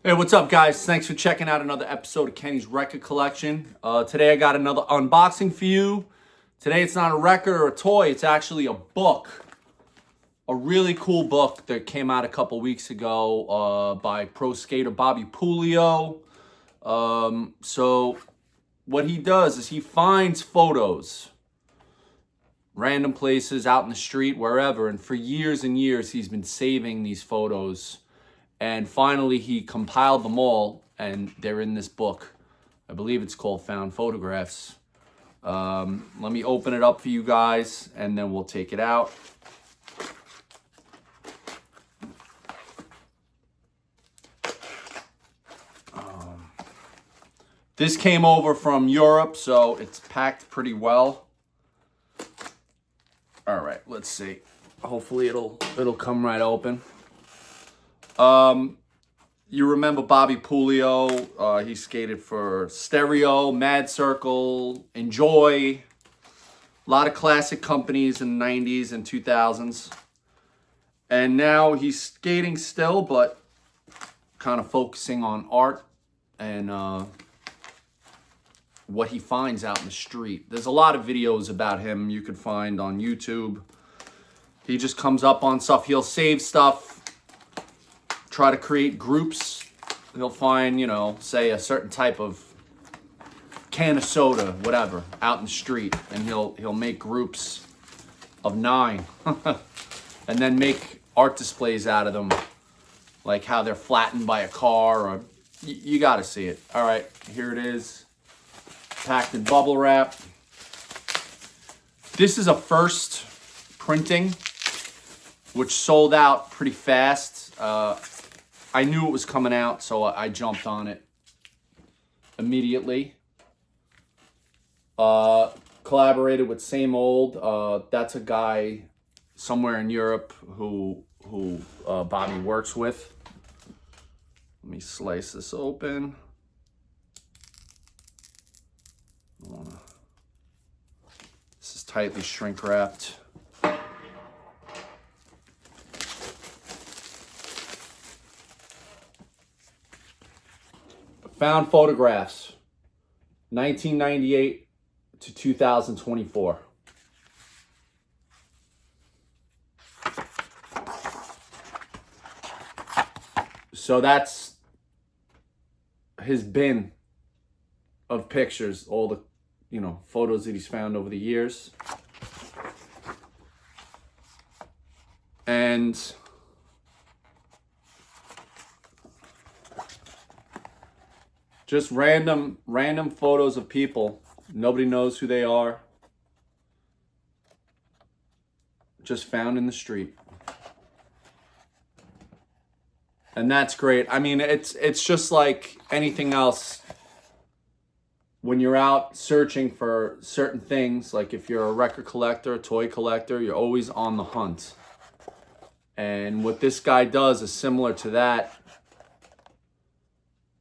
Hey, what's up, guys? Thanks for checking out another episode of Kenny's Record Collection. Today I got another unboxing for you. Today it's not a record or a toy, it's actually a book. A really cool book that came out a couple weeks ago by pro skater Bobby Puleo. So what he does is he finds photos, random places out in the street, wherever, and for years and years he's been saving these photos. And finally, he compiled them all, and they're in this book. I believe it's called Found Photographs. Let me open it up for you guys, and then we'll take it out. This came over from Europe, so it's packed pretty well. All right, let's see. Hopefully, it'll come right open. You remember Bobby Puleo? He skated for Stereo, Mad Circle, Enjoy, a lot of classic companies in the 90s and 2000s. And now he's skating still, but kind of focusing on art and what he finds out in the street. There's a lot of videos about him you could find on YouTube. He just comes up on stuff. He'll save stuff, try to create groups. He'll find, say a certain type of can of soda, whatever, out in the street, and he'll make groups of 9 and then make art displays out of them, like how they're flattened by a car, or you got to see it. All right, here it is, packed in bubble wrap. This is a first printing, which sold out pretty fast. I knew it was coming out, so I jumped on it immediately. Collaborated with Same Old. That's a guy somewhere in Europe who Bobby works with. Let me slice this open. This is tightly shrink wrapped. Found Photographs, 1998 to 2024. So that's his bin of pictures, all the, photos that he's found over the years. And just random photos of people. Nobody knows who they are. Just found in the street. And that's great. I mean, it's just like anything else. When you're out searching for certain things, like if you're a record collector, a toy collector, you're always on the hunt. And what this guy does is similar to that.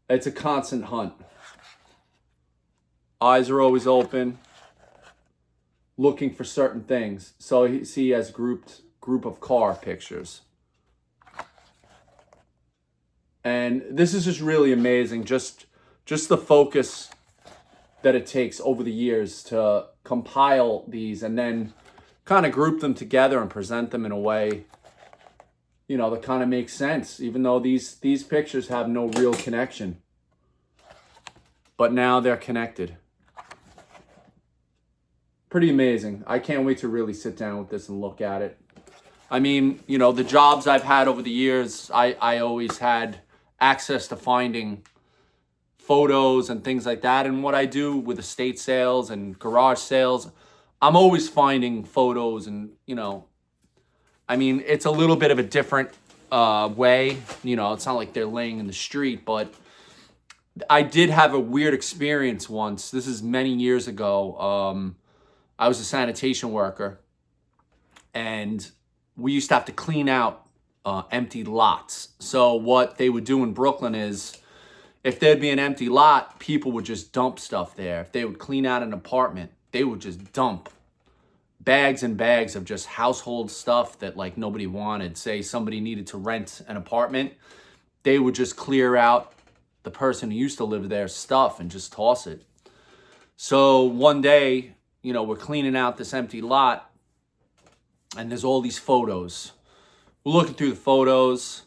It's a constant hunt. Eyes are always open, looking for certain things. So he has group of car pictures. And this is just really amazing. Just the focus that it takes over the years to compile these and then kind of group them together and present them in a way, that kind of makes sense, even though these pictures have no real connection. But now they're connected. Pretty amazing. I can't wait to really sit down with this and look at it. I mean, the jobs I've had over the years, I always had access to finding photos and things like that. And what I do with estate sales and garage sales, I'm always finding photos and, I mean, it's a little bit of a different way. It's not like they're laying in the street, but I did have a weird experience once. This is many years ago. I was a sanitation worker, and we used to have to clean out empty lots. So what they would do in Brooklyn is, if there'd be an empty lot, people would just dump stuff there. If they would clean out an apartment, they would just dump bags and bags of just household stuff that like nobody wanted. Say somebody needed to rent an apartment, they would just clear out the person who used to live there's stuff and just toss it. So one day, you know, we're cleaning out this empty lot, and there's all these photos. We're looking through the photos,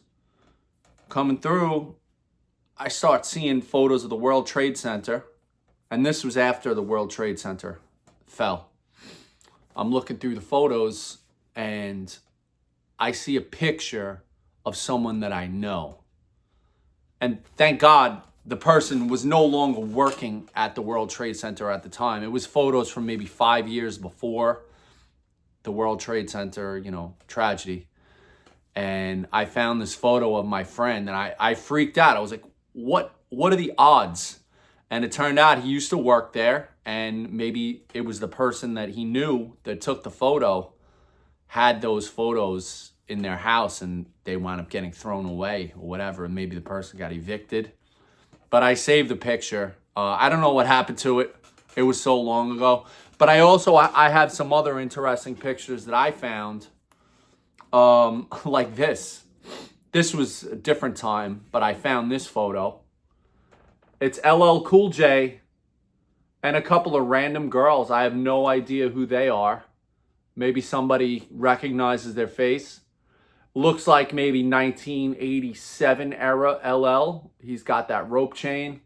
coming through, I start seeing photos of the World Trade Center, and this was after the World Trade Center fell. I'm looking through the photos, and I see a picture of someone that I know. And thank God the person was no longer working at the World Trade Center at the time. It was photos from maybe 5 years before the World Trade Center, you know, tragedy. And I found this photo of my friend, and I freaked out. I was like, what are the odds? And it turned out he used to work there, and maybe it was the person that he knew that took the photo had those photos in their house, and they wound up getting thrown away or whatever, and maybe the person got evicted. But I saved the picture. I don't know what happened to it. It was so long ago. But I have some other interesting pictures that I found, like this. This was a different time, but I found this photo. It's LL Cool J and a couple of random girls. I have no idea who they are. Maybe somebody recognizes their face. Looks like maybe 1987 era LL. He's got that rope chain.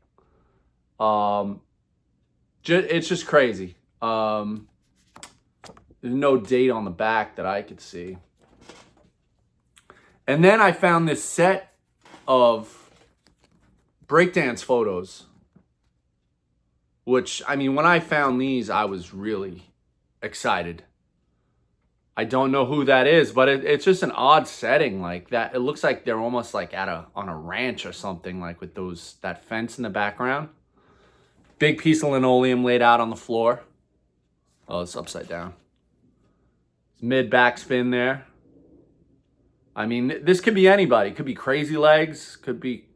It's just crazy. There's no date on the back that I could see. And then I found this set of breakdance photos, which, I mean, when I found these, I was really excited. I don't know who that is, but it's just an odd setting like that. It looks like they're almost like on a ranch or something, like with that fence in the background. Big piece of linoleum laid out on the floor. Oh, it's upside down. Mid backspin there. I mean, this could be anybody. It could be Crazy Legs. Could be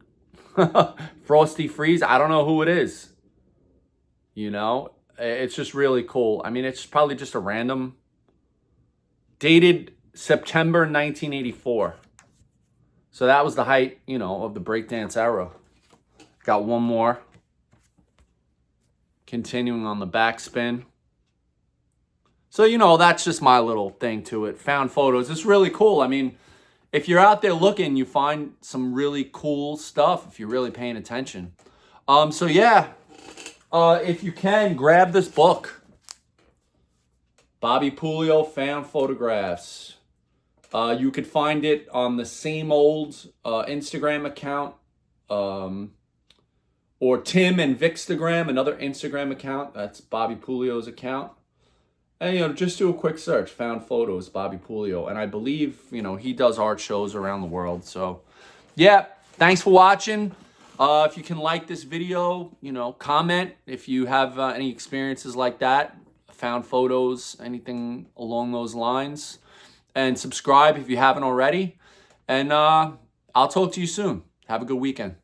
Frosty Freeze. I don't know who it is. You know, it's just really cool. I mean, it's probably just a random. Dated September 1984. So that was the height, you know, of the breakdance era. Got one more. Continuing on the backspin. So, you know, that's just my little thing to it. Found photos. It's really cool. I mean, if you're out there looking, you find some really cool stuff if you're really paying attention. So yeah, if you can, grab this book. Bobby Puleo Found Photographs. You could find it on the same old Instagram account, or Tim and Vicstagram, another Instagram account. That's Bobby Puleo's account. And, you know, just do a quick search. Found Photos, Bobby Puleo. And I believe, you know, he does art shows around the world. So, yeah, thanks for watching. If you can like this video, you know, comment if you have any experiences like that. Found photos, anything along those lines. And subscribe if you haven't already. And I'll talk to you soon. Have a good weekend.